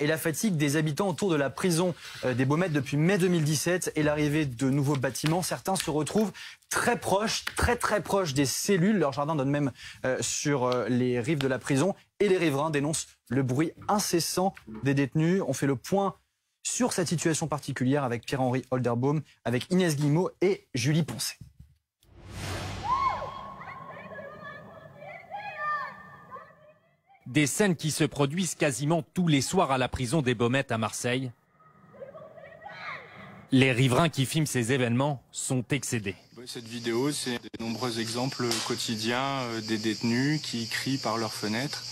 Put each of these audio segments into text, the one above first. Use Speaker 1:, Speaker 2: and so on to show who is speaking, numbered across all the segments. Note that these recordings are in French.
Speaker 1: Et la fatigue des habitants autour de la prison des Baumettes depuis mai 2017 et l'arrivée de nouveaux bâtiments. Certains se retrouvent très proches, très proches des cellules. Leur jardin donne même sur les rives de la prison. Et les riverains dénoncent le bruit incessant des détenus. On fait le point sur cette situation particulière avec Pierre-Henri Holderbaum, avec Inès Guillemot et Julie Poncet.
Speaker 2: Des scènes qui se produisent quasiment tous les soirs à la prison des Baumettes à Marseille. Les riverains qui filment ces événements sont excédés.
Speaker 3: Cette vidéo, c'est de nombreux exemples quotidiens des détenus qui crient par leurs fenêtres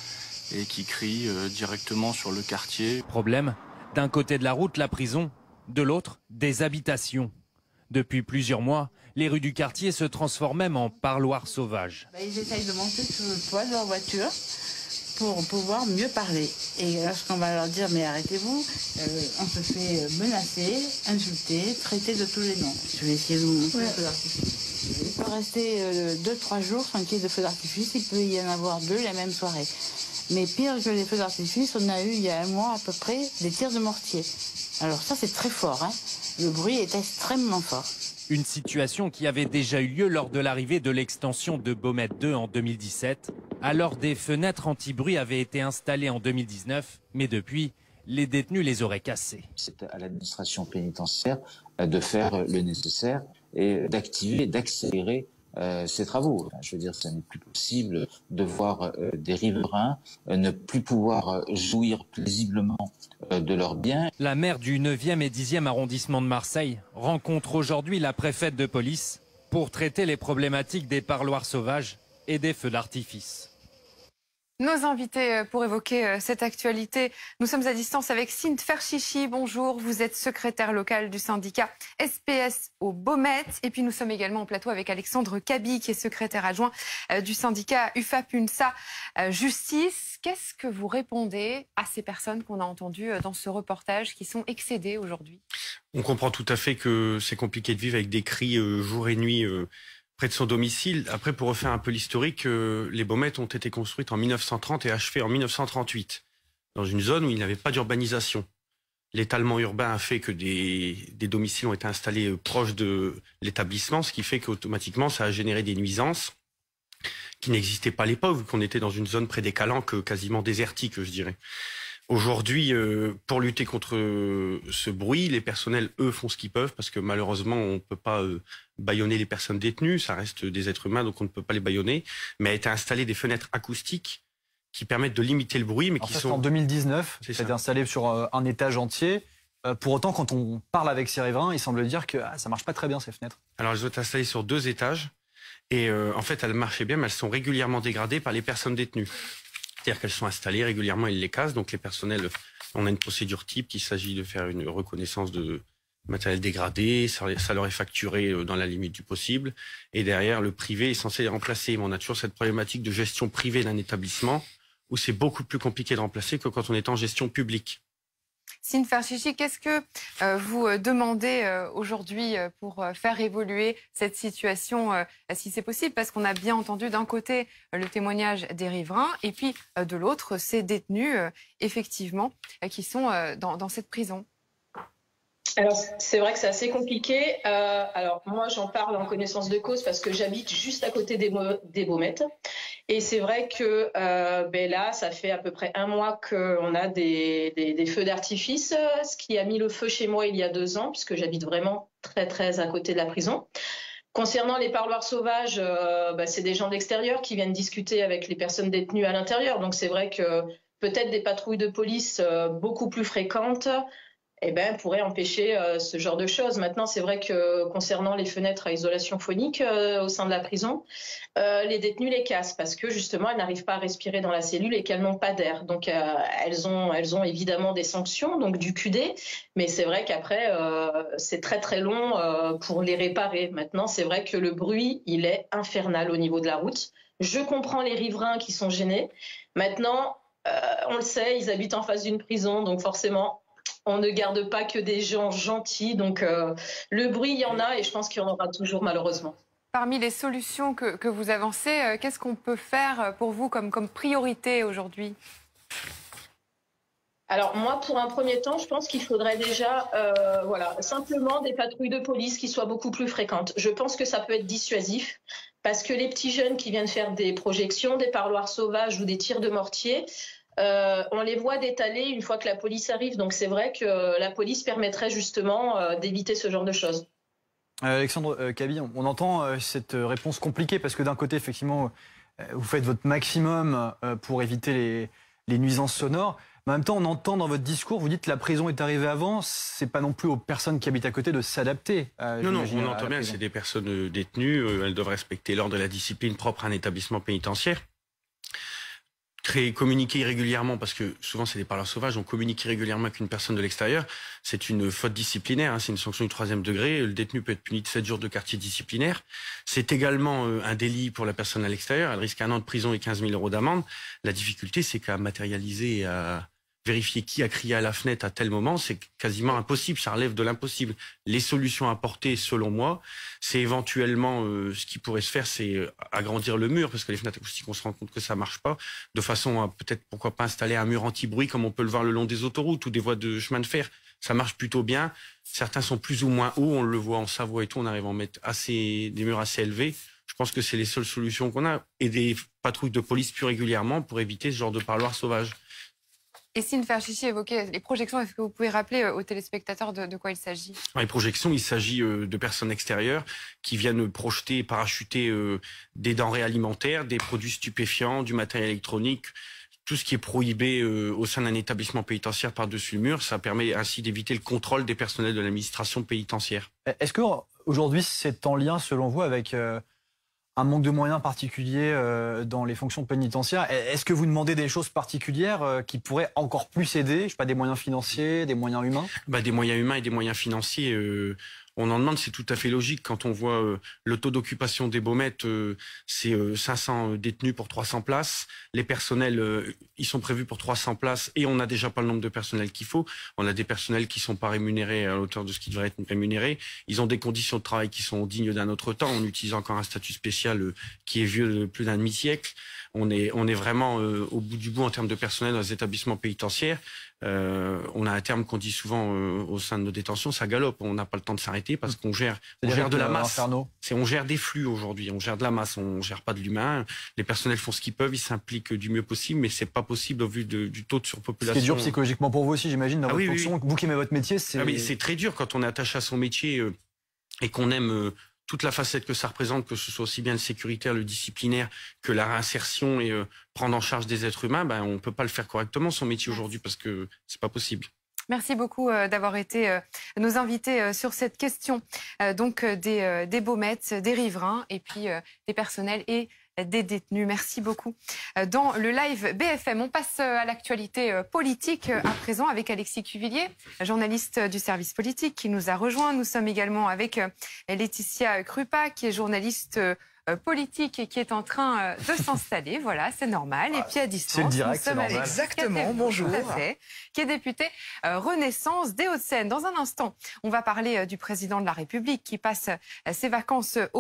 Speaker 3: et qui crient directement sur le quartier.
Speaker 2: Problème, d'un côté de la route, la prison, de l'autre, des habitations. Depuis plusieurs mois, les rues du quartier se transforment même en parloirs sauvages.
Speaker 4: Ils essayent de monter sur le toit de leur voiture pour pouvoir mieux parler. Et lorsqu'on va leur dire mais arrêtez-vous, on se fait menacer, insulter, traiter de tous les noms. Je vais essayer de vous montrer le feu d'artifice. Il peut rester 2-3 jours sans qu'il y ait de feu d'artifice, il peut y en avoir 2 la même soirée. Mais pire que les feux d'artifice, on a eu il y a un mois à peu près des tirs de mortier. Alors ça c'est très fort, hein. Le bruit est extrêmement fort.
Speaker 2: Une situation qui avait déjà eu lieu lors de l'arrivée de l'extension de Baumette 2 en 2017. Alors des fenêtres anti-bruit avaient été installées en 2019, mais depuis, les détenus les auraient cassées.
Speaker 5: C'est à l'administration pénitentiaire de faire le nécessaire et d'activer, d'accélérer ces travaux. Je veux dire, ça n'est plus possible de voir des riverains ne plus pouvoir jouir paisiblement de leurs biens.
Speaker 2: La maire du 9e et 10e arrondissement de Marseille rencontre aujourd'hui la préfète de police pour traiter les problématiques des parloirs sauvages et des feux d'artifice.
Speaker 6: Nos invités pour évoquer cette actualité, nous sommes à distance avec Sint Ferchichi. Bonjour, vous êtes secrétaire local du syndicat SPS aux Baumettes. Et puis nous sommes également en plateau avec Alexandre Cabi, qui est secrétaire adjoint du syndicat UFAP-UNSA Justice. Qu'est-ce que vous répondez à ces personnes qu'on a entendues dans ce reportage qui sont excédées aujourd'hui?
Speaker 7: On comprend tout à fait que c'est compliqué de vivre avec des cris jour et nuit près de son domicile. Après, pour refaire un peu l'historique, les Baumettes ont été construites en 1930 et achevées en 1938, dans une zone où il n'y avait pas d'urbanisation. L'étalement urbain a fait que des domiciles ont été installés proches de l'établissement, ce qui fait qu'automatiquement, ça a généré des nuisances qui n'existaient pas à l'époque, vu qu'on était dans une zone près des Calanques, quasiment désertique, je dirais. Aujourd'hui, pour lutter contre ce bruit, les personnels, eux, font ce qu'ils peuvent, parce que malheureusement, on ne peut pas bâillonner les personnes détenues, ça reste des êtres humains, donc on ne peut pas les bâillonner, mais a été installé des fenêtres acoustiques qui permettent de limiter le bruit, mais qui sont...
Speaker 1: En 2019, ça a été installé sur un étage entier. Pour autant, quand on parle avec ces riverains, il semble dire que ça ne marche pas très bien, ces fenêtres.
Speaker 7: Alors, elles ont été installées sur 2 étages, et en fait, elles marchaient bien, mais elles sont régulièrement dégradées par les personnes détenues. C'est-à-dire qu'elles sont installées régulièrement, ils les cassent. Donc les personnels, on a une procédure type qu'il s'agit de faire une reconnaissance de matériel dégradé, ça leur est facturé dans la limite du possible. Et derrière, le privé est censé les remplacer. Mais on a toujours cette problématique de gestion privée d'un établissement où c'est beaucoup plus compliqué de remplacer que quand on est en gestion publique.
Speaker 6: Sint Ferchichi, qu'est-ce que vous demandez aujourd'hui pour faire évoluer cette situation, si c'est possible? Parce qu'on a bien entendu d'un côté le témoignage des riverains et puis de l'autre ces détenus, effectivement, qui sont dans cette prison.
Speaker 8: Alors, c'est vrai que c'est assez compliqué. Alors, moi, j'en parle en connaissance de cause parce que j'habite juste à côté des Baumettes. Et c'est vrai que là, ça fait à peu près un mois qu'on a des feux d'artifice, ce qui a mis le feu chez moi il y a 2 ans, puisque j'habite vraiment très à côté de la prison. Concernant les parloirs sauvages, c'est des gens d'extérieur qui viennent discuter avec les personnes détenues à l'intérieur. Donc, c'est vrai que peut-être des patrouilles de police beaucoup plus fréquentes pourrait empêcher ce genre de choses. Maintenant, c'est vrai que concernant les fenêtres à isolation phonique au sein de la prison, les détenus les cassent parce que justement, elles n'arrivent pas à respirer dans la cellule et qu'elles n'ont pas d'air. Donc, elles ont évidemment des sanctions, donc du QD, mais c'est vrai qu'après, c'est très long pour les réparer. Maintenant, c'est vrai que le bruit, il est infernal au niveau de la route. Je comprends les riverains qui sont gênés. Maintenant, on le sait, ils habitent en face d'une prison, donc forcément, on ne garde pas que des gens gentils, donc le bruit, il y en a et je pense qu'il y en aura toujours malheureusement.
Speaker 6: Parmi les solutions que vous avancez, qu'est-ce qu'on peut faire pour vous comme priorité aujourd'hui?
Speaker 8: Alors moi, pour un premier temps, je pense qu'il faudrait déjà simplement des patrouilles de police qui soient beaucoup plus fréquentes. Je pense que ça peut être dissuasif parce que les petits jeunes qui viennent faire des projections, des parloirs sauvages ou des tirs de mortier, on les voit d'étaler une fois que la police arrive. Donc c'est vrai que la police permettrait justement d'éviter ce genre de choses.
Speaker 1: Alexandre Cabi, on entend cette réponse compliquée parce que d'un côté, effectivement, vous faites votre maximum pour éviter les nuisances sonores. Mais en même temps, on entend dans votre discours, vous dites que la prison est arrivée avant. C'est pas non plus aux personnes qui habitent à côté de s'adapter.
Speaker 7: Non, on entend bien. C'est des personnes détenues. Elles doivent respecter l'ordre de la discipline propre à un établissement pénitentiaire. Communiquer irrégulièrement, parce que souvent c'est des parleurs sauvages, on communique irrégulièrement avec une personne de l'extérieur, c'est une faute disciplinaire, hein, c'est une sanction du 3e degré, le détenu peut être puni de 7 jours de quartier disciplinaire. C'est également un délit pour la personne à l'extérieur, elle risque 1 an de prison et 15 000 € d'amende. La difficulté, c'est qu'à matérialiser, à vérifier qui a crié à la fenêtre à tel moment, c'est quasiment impossible, ça relève de l'impossible. Les solutions apportées, selon moi, c'est éventuellement, ce qui pourrait se faire, c'est agrandir le mur, parce que les fenêtres acoustiques, on se rend compte que ça marche pas, de façon à peut-être, pourquoi pas, installer un mur anti-bruit, comme on peut le voir le long des autoroutes ou des voies de chemin de fer. Ça marche plutôt bien. Certains sont plus ou moins hauts, on le voit en Savoie et tout, on arrive à en mettre des murs assez élevés. Je pense que c'est les seules solutions qu'on a, et des patrouilles de police plus régulièrement pour éviter ce genre de parloir sauvage.
Speaker 6: Et Sine Ferchichi évoquait les projections. Est-ce que vous pouvez rappeler aux téléspectateurs de quoi il s'agit?
Speaker 7: Dans les projections, il s'agit de personnes extérieures qui viennent projeter, parachuter des denrées alimentaires, des produits stupéfiants, du matériel électronique, tout ce qui est prohibé au sein d'un établissement pénitentiaire par-dessus le mur. Ça permet ainsi d'éviter le contrôle des personnels de l'administration pénitentiaire.
Speaker 1: Est-ce qu'aujourd'hui, c'est en lien, selon vous, avec un manque de moyens particuliers dans les fonctions pénitentiaires? Est-ce que vous demandez des choses particulières qui pourraient encore plus aider? Je sais pas, des moyens financiers, des moyens humains?
Speaker 7: Des moyens humains et des moyens financiers, on en demande, c'est tout à fait logique. Quand on voit le taux d'occupation des Baumettes, c'est 500 détenus pour 300 places. Les personnels, ils sont prévus pour 300 places et on n'a déjà pas le nombre de personnels qu'il faut. On a des personnels qui sont pas rémunérés à hauteur de ce qui devrait être rémunéré. Ils ont des conditions de travail qui sont dignes d'un autre temps. On utilise encore un statut spécial qui est vieux de plus d'un demi-siècle. On est vraiment au bout du bout en termes de personnel dans les établissements pénitentiaires. On a un terme qu'on dit souvent au sein de nos détentions, ça galope. On n'a pas le temps de s'arrêter parce qu'on gère de la masse. On gère des flux aujourd'hui, on gère de la masse, on gère pas de l'humain. Les personnels font ce qu'ils peuvent, ils s'impliquent du mieux possible, mais c'est pas possible au vu du taux de surpopulation.
Speaker 1: Ce qui est dur psychologiquement pour vous aussi, j'imagine, dans votre fonction. Vous qui aimez votre métier,
Speaker 7: c'est très dur quand on est attaché à son métier et qu'on aime toute la facette que ça représente, que ce soit aussi bien le sécuritaire, le disciplinaire, que la réinsertion et prendre en charge des êtres humains, on peut pas le faire correctement, son métier aujourd'hui, parce que c'est pas possible.
Speaker 6: Merci beaucoup d'avoir été nos invités sur cette question des Baumettes, des riverains et puis des personnels et des détenus. Merci beaucoup. Dans le live BFM, on passe à l'actualité politique à présent avec Alexis Cuvillier, journaliste du service politique qui nous a rejoint. Nous sommes également avec Laetitia Krupa qui est journaliste politique et qui est en train de s'installer. Voilà, c'est normal. Et puis à distance,
Speaker 1: c'est le direct, c'est normal.
Speaker 9: Exactement, bonjour.
Speaker 6: Qui est député Renaissance des Hauts-de-Seine. Dans un instant, on va parler du président de la République qui passe ses vacances au